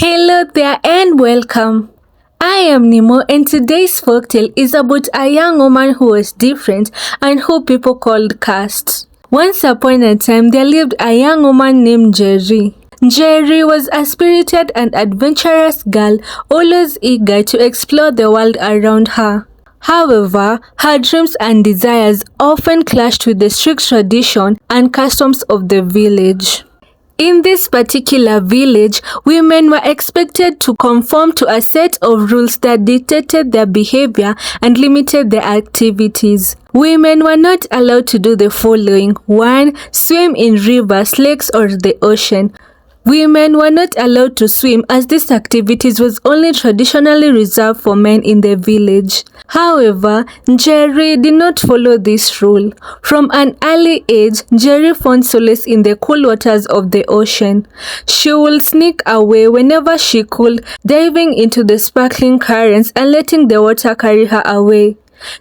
Hello there and welcome. I am Nimo and today's folktale is about a young woman who was different and who people called cursed. Once upon a time there lived a young woman named Jerry. Jerry was a spirited and adventurous girl, always eager to explore the world around her. However, her dreams and desires often clashed with the strict tradition and customs of the village. In this particular village, women were expected to conform to a set of rules that dictated their behavior and limited their activities. Women were not allowed to do the following: 1. Swim in rivers, lakes, or the ocean. Women were not allowed to swim as this activity was only traditionally reserved for men in the village. However, Jerry did not follow this rule. From an early age, Jerry found solace in the cool waters of the ocean. She would sneak away whenever she could, diving into the sparkling currents and letting the water carry her away.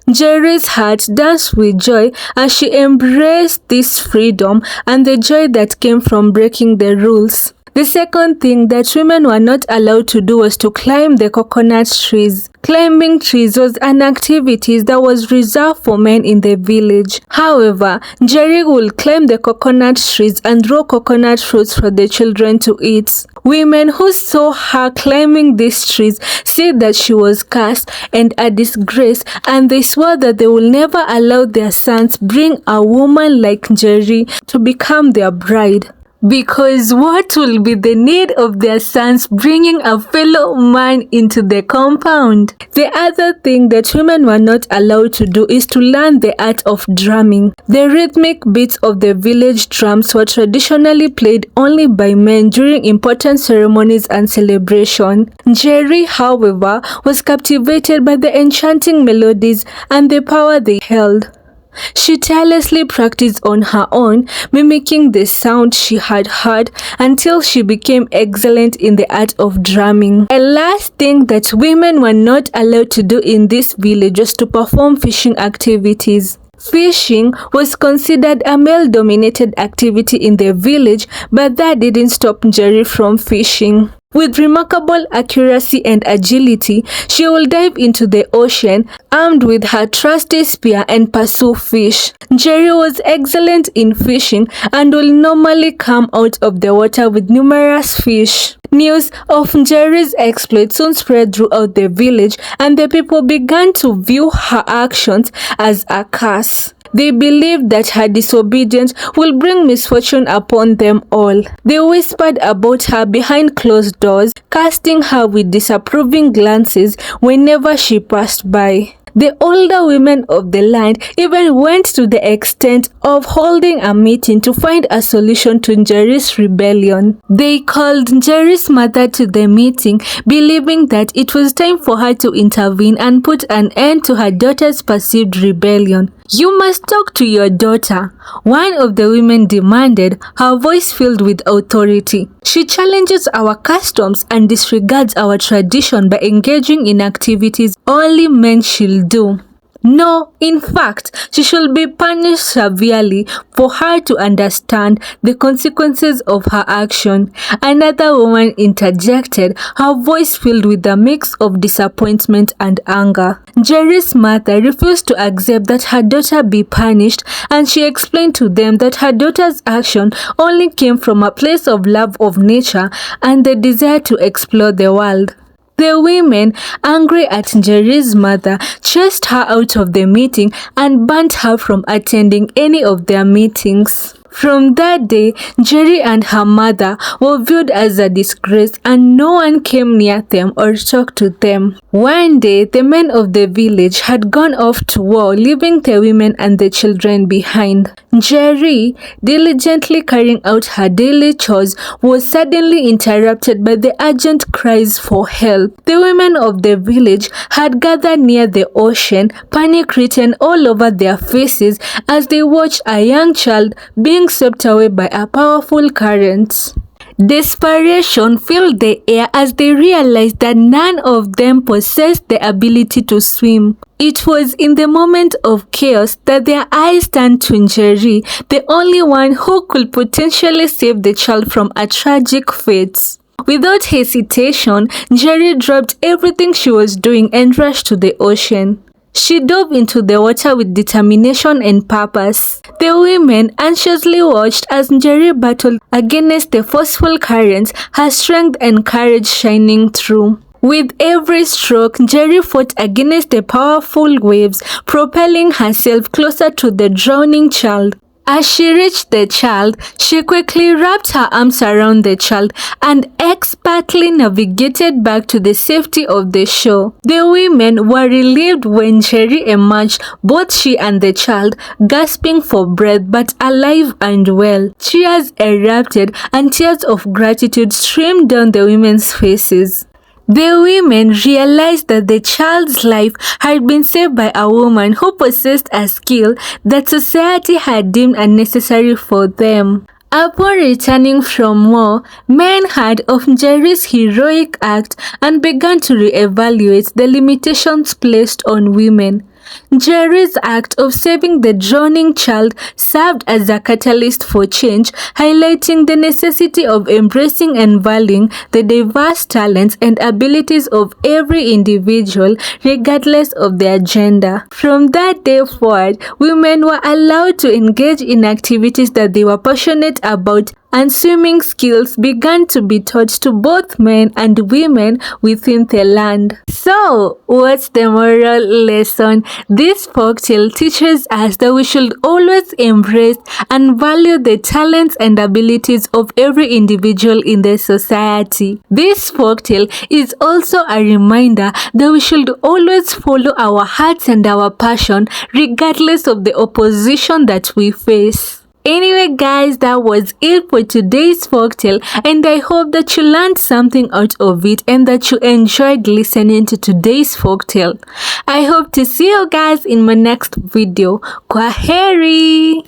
Jerry's heart danced with joy as she embraced this freedom and the joy that came from breaking the rules. The second thing that women were not allowed to do was to climb the coconut trees. Climbing trees was an activity that was reserved for men in the village. However, Jerry would climb the coconut trees and draw coconut fruits for the children to eat. Women who saw her climbing these trees said that she was cursed and a disgrace, and they swore that they will never allow their sons bring a woman like Jerry to become their bride. Because what will be the need of their sons bringing a fellow man into the compound? The other thing that women were not allowed to do is to learn the art of drumming. The rhythmic beats of the village drums were traditionally played only by men during important ceremonies and celebration. Jerry, however, was captivated by the enchanting melodies and the power they held. She tirelessly practiced on her own, mimicking the sound she had heard until she became excellent in the art of drumming. A last thing that women were not allowed to do in this village was to perform fishing activities. Fishing was considered a male-dominated activity in the village, but that didn't stop Jerry from fishing. With remarkable accuracy and agility, she will dive into the ocean, armed with her trusty spear, and pursue fish. Jerry was excellent in fishing and will normally come out of the water with numerous fish. News of Jerry's exploits soon spread throughout the village, and the people began to view her actions as a curse. They believed that her disobedience will bring misfortune upon them all. They whispered about her behind closed doors, casting her with disapproving glances whenever she passed by. The older women of the land even went to the extent of holding a meeting to find a solution to Jerry's rebellion. They called Jerry's mother to the meeting, believing that it was time for her to intervene and put an end to her daughter's perceived rebellion. "You must talk to your daughter," one of the women demanded, her voice filled with authority. "She challenges our customs and disregards our tradition by engaging in activities only men should do. No, in fact, she should be punished severely for her to understand the consequences of her action." Another woman interjected, her voice filled with a mix of disappointment and anger. Jerry's mother refused to accept that her daughter be punished, and she explained to them that her daughter's action only came from a place of love of nature and the desire to explore the world. The women, angry at Jerry's mother, chased her out of the meeting and banned her from attending any of their meetings. From that day, Jerry and her mother were viewed as a disgrace, and no one came near them or talked to them. One day, the men of the village had gone off to war, leaving the women and the children behind. Jerry, diligently carrying out her daily chores, was suddenly interrupted by the urgent cries for help. The women of the village had gathered near the ocean, panic written all over their faces as they watched a young child being swept away by a powerful current. Desperation filled the air as they realized that none of them possessed the ability to swim. It was in the moment of chaos that their eyes turned to Jerry, the only one who could potentially save the child from a tragic fate. Without hesitation, Jerry dropped everything she was doing and rushed to the ocean. She dove into the water with determination and purpose. The women anxiously watched as Jerry battled against the forceful currents, her strength and courage shining through. With every stroke, Jerry fought against the powerful waves, propelling herself closer to the drowning child. As she reached the child, she quickly wrapped her arms around the child and expertly navigated back to the safety of the shore. The women were relieved when Jerry emerged, both she and the child gasping for breath but alive and well. Cheers erupted and tears of gratitude streamed down the women's faces. The women realized that the child's life had been saved by a woman who possessed a skill that society had deemed unnecessary for them. Upon returning from war, men heard of Jerry's heroic act and began to re-evaluate the limitations placed on women. Jerry's act of saving the drowning child served as a catalyst for change, highlighting the necessity of embracing and valuing the diverse talents and abilities of every individual, regardless of their gender. From that day forward, women were allowed to engage in activities that they were passionate about, and swimming skills began to be taught to both men and women within the land. So, what's the moral lesson? This folktale teaches us that we should always embrace and value the talents and abilities of every individual in the society. This folktale is also a reminder that we should always follow our hearts and our passion, regardless of the opposition that we face. Anyway guys, that was it for today's folktale, and I hope that you learned something out of it and that you enjoyed listening to today's folktale. I hope to see you guys in my next video. Kwaheri!